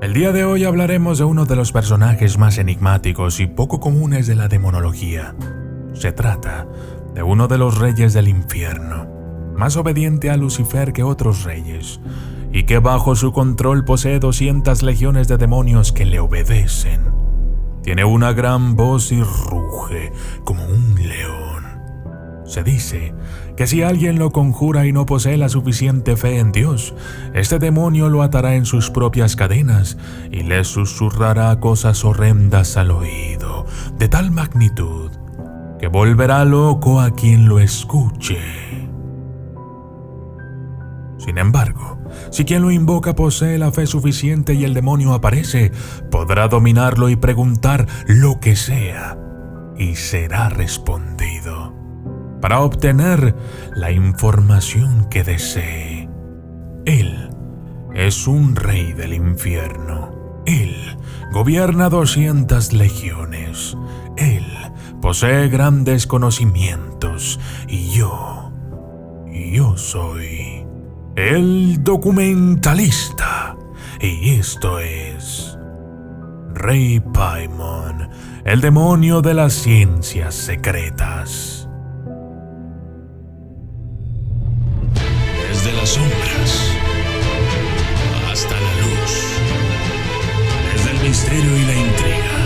El día de hoy hablaremos de uno de los personajes más enigmáticos y poco comunes de la demonología. Se trata de uno de los reyes del infierno, más obediente a Lucifer que otros reyes, y que bajo su control posee 200 legiones de demonios que le obedecen. Tiene una gran voz y ruge como un león. Se dice que si alguien lo conjura y no posee la suficiente fe en Dios, este demonio lo atará en sus propias cadenas y le susurrará cosas horrendas al oído, de tal magnitud que volverá loco a quien lo escuche. Sin embargo, si quien lo invoca posee la fe suficiente y el demonio aparece, podrá dominarlo y preguntar lo que sea, y será respondido, para obtener la información que desee. Él es un rey del infierno. Él gobierna 200 legiones. Él posee grandes conocimientos. Y yo soy el documentalista. Y esto es Rey Paimon, el demonio de las ciencias secretas. Desde las sombras hasta la luz, desde el misterio y la intriga,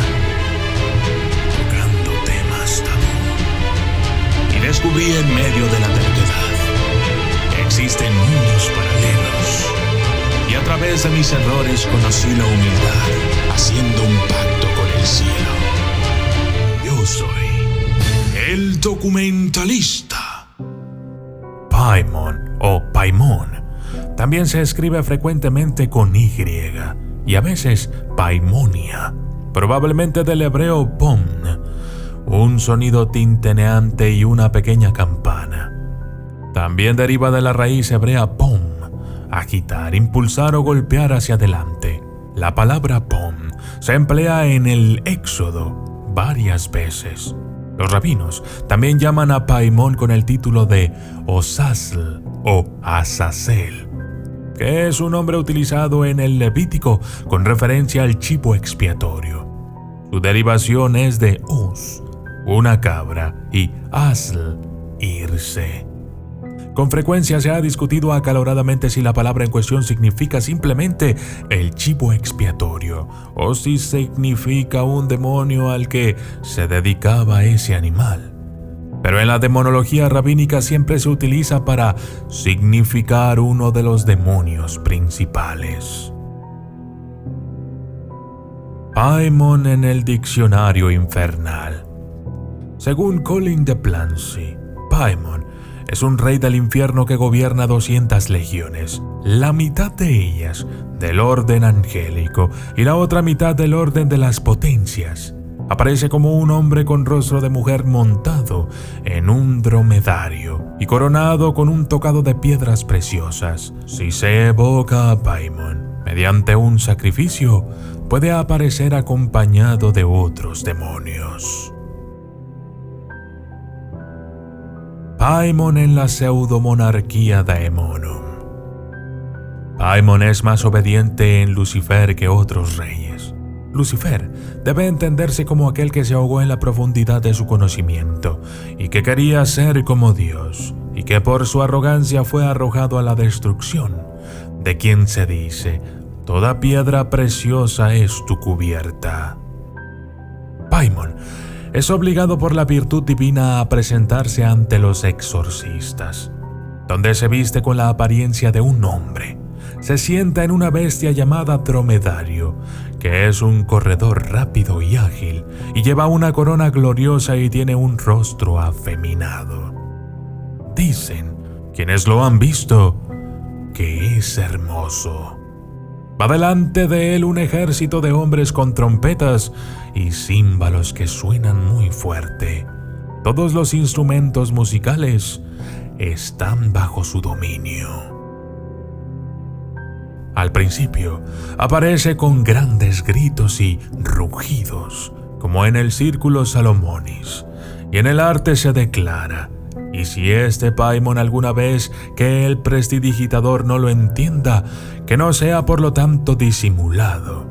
tocando temas tabú. Y descubrí en medio de la terquedad que existen mundos paralelos, y a través de mis errores conocí la humildad, haciendo un pacto con el cielo. Yo soy el documentalista. Paimon o Paimon también se escribe frecuentemente con Y y a veces Paimonia, probablemente del hebreo pom, un sonido tintineante y una pequeña campana. También deriva de la raíz hebrea pom, agitar, impulsar o golpear hacia adelante. La palabra pom se emplea en el Éxodo varias veces. Los rabinos también llaman a Paimon con el título de Osasl o Azazel, que es un nombre utilizado en el Levítico con referencia al chivo expiatorio. Su derivación es de Os, una cabra, y Asl, irse. Con frecuencia se ha discutido acaloradamente si la palabra en cuestión significa simplemente el chivo expiatorio o si significa un demonio al que se dedicaba ese animal. Pero en la demonología rabínica siempre se utiliza para significar uno de los demonios principales. Paimon en el diccionario infernal. Según Colin de Plancy, Paimon es un rey del infierno que gobierna 200 legiones, la mitad de ellas del orden angélico y la otra mitad del orden de las potencias. Aparece como un hombre con rostro de mujer montado en un dromedario y coronado con un tocado de piedras preciosas. Si se evoca a Paimon mediante un sacrificio, puede aparecer acompañado de otros demonios. Paimon en la pseudomonarquía Daemonum. Paimon es más obediente en Lucifer que otros reyes. Lucifer debe entenderse como aquel que se ahogó en la profundidad de su conocimiento y que quería ser como Dios, y que por su arrogancia fue arrojado a la destrucción, de quien se dice: toda piedra preciosa es tu cubierta. Paimon es obligado por la virtud divina a presentarse ante los exorcistas, donde se viste con la apariencia de un hombre. Se sienta en una bestia llamada dromedario, que es un corredor rápido y ágil, y lleva una corona gloriosa y tiene un rostro afeminado. Dicen, quienes lo han visto, que es hermoso. Va delante de él un ejército de hombres con trompetas y címbalos que suenan muy fuerte. Todos los instrumentos musicales están bajo su dominio. Al principio, aparece con grandes gritos y rugidos, como en el Círculo Salomonis, y en el arte se declara: Y si este Paimon alguna vez que el prestidigitador no lo entienda, que no sea por lo tanto disimulado.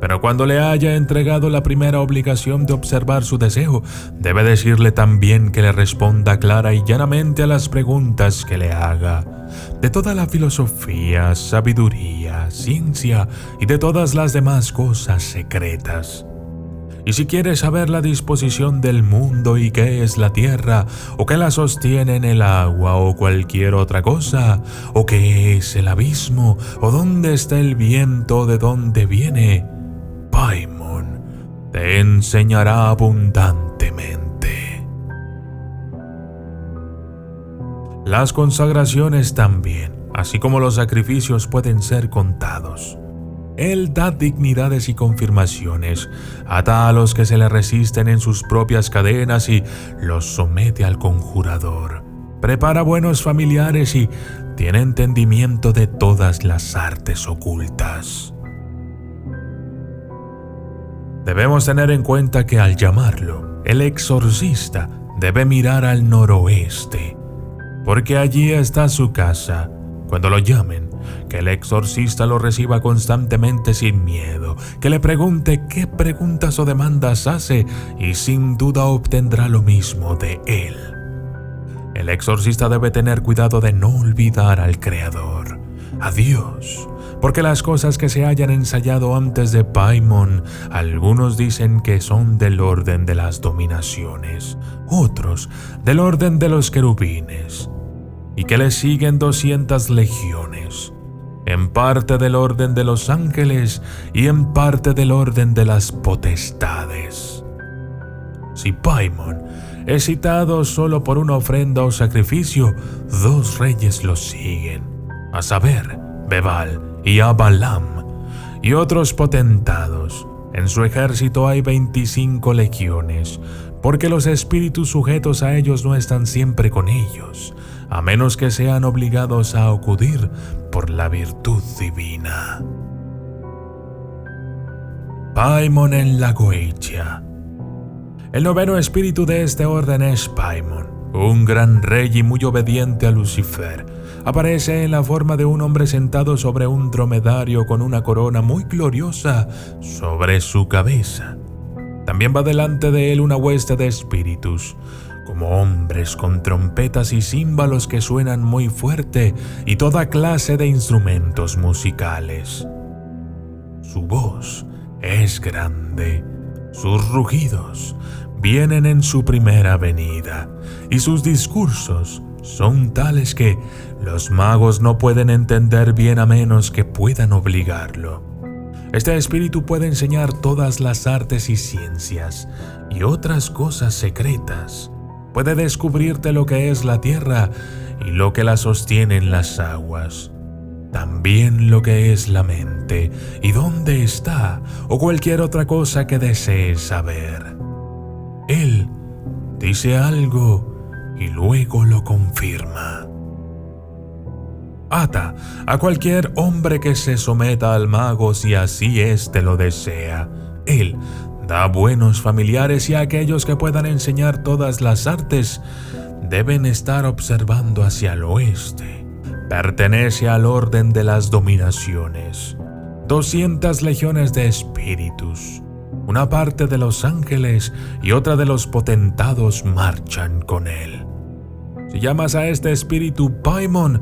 Pero cuando le haya entregado la primera obligación de observar su deseo, debe decirle también que le responda clara y llanamente a las preguntas que le haga, de toda la filosofía, sabiduría, ciencia y de todas las demás cosas secretas. Y si quiere saber la disposición del mundo y qué es la tierra, o qué la sostiene en el agua, o cualquier otra cosa, o qué es el abismo, o dónde está el viento, de dónde viene, Paimon te enseñará abundantemente. Las consagraciones también, así como los sacrificios, pueden ser contados. Él da dignidades y confirmaciones, ata a los que se le resisten en sus propias cadenas y los somete al conjurador. Prepara buenos familiares y tiene entendimiento de todas las artes ocultas. Debemos tener en cuenta que al llamarlo, el exorcista debe mirar al noroeste, porque allí está su casa. Cuando lo llamen, que el exorcista lo reciba constantemente sin miedo, que le pregunte qué preguntas o demandas hace y sin duda obtendrá lo mismo de él. El exorcista debe tener cuidado de no olvidar al Creador, a Dios, porque las cosas que se hayan ensayado antes de Paimon, algunos dicen que son del orden de las dominaciones, otros del orden de los querubines, y que le siguen 200 legiones, en parte del orden de los ángeles y en parte del orden de las potestades. Si Paimon es citado solo por una ofrenda o sacrificio, 2 reyes lo siguen, a saber, Bebal y Abalam, y otros potentados. En su ejército hay 25 legiones, porque los espíritus sujetos a ellos no están siempre con ellos, a menos que sean obligados a acudir por la virtud divina. Paimon en la Goetia. El 9º espíritu de este orden es Paimon, un gran rey y muy obediente a Lucifer. Aparece en la forma de un hombre sentado sobre un dromedario con una corona muy gloriosa sobre su cabeza. También va delante de él una hueste de espíritus, como hombres con trompetas y címbalos que suenan muy fuerte y toda clase de instrumentos musicales. Su voz es grande, sus rugidos vienen en su primera venida y sus discursos son tales que los magos no pueden entender bien a menos que puedan obligarlo. Este espíritu puede enseñar todas las artes y ciencias y otras cosas secretas. Puede descubrirte lo que es la tierra y lo que la sostiene en las aguas. También lo que es la mente y dónde está o cualquier otra cosa que desees saber. Él dice algo y luego lo confirma. Ata a cualquier hombre que se someta al mago si así éste lo desea. Él da buenos familiares y a aquellos que puedan enseñar todas las artes deben estar observando hacia el oeste. Pertenece al orden de las dominaciones. 200 legiones de espíritus, una parte de los ángeles y otra de los potentados marchan con él. Si llamas a este espíritu Paimon,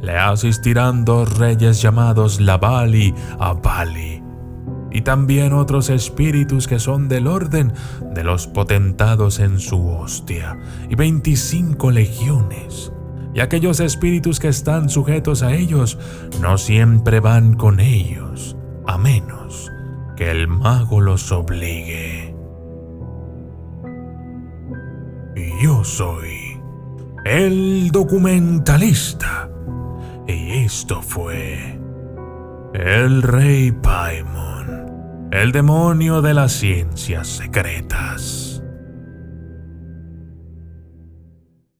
le asistirán 2 reyes llamados Labal y Abali, y también otros espíritus que son del orden de los potentados en su hostia, y 25 legiones. Y aquellos espíritus que están sujetos a ellos no siempre van con ellos, a menos que el mago los obligue. Y yo soy el documentalista, y esto fue el Rey Paimon, el demonio de las ciencias secretas.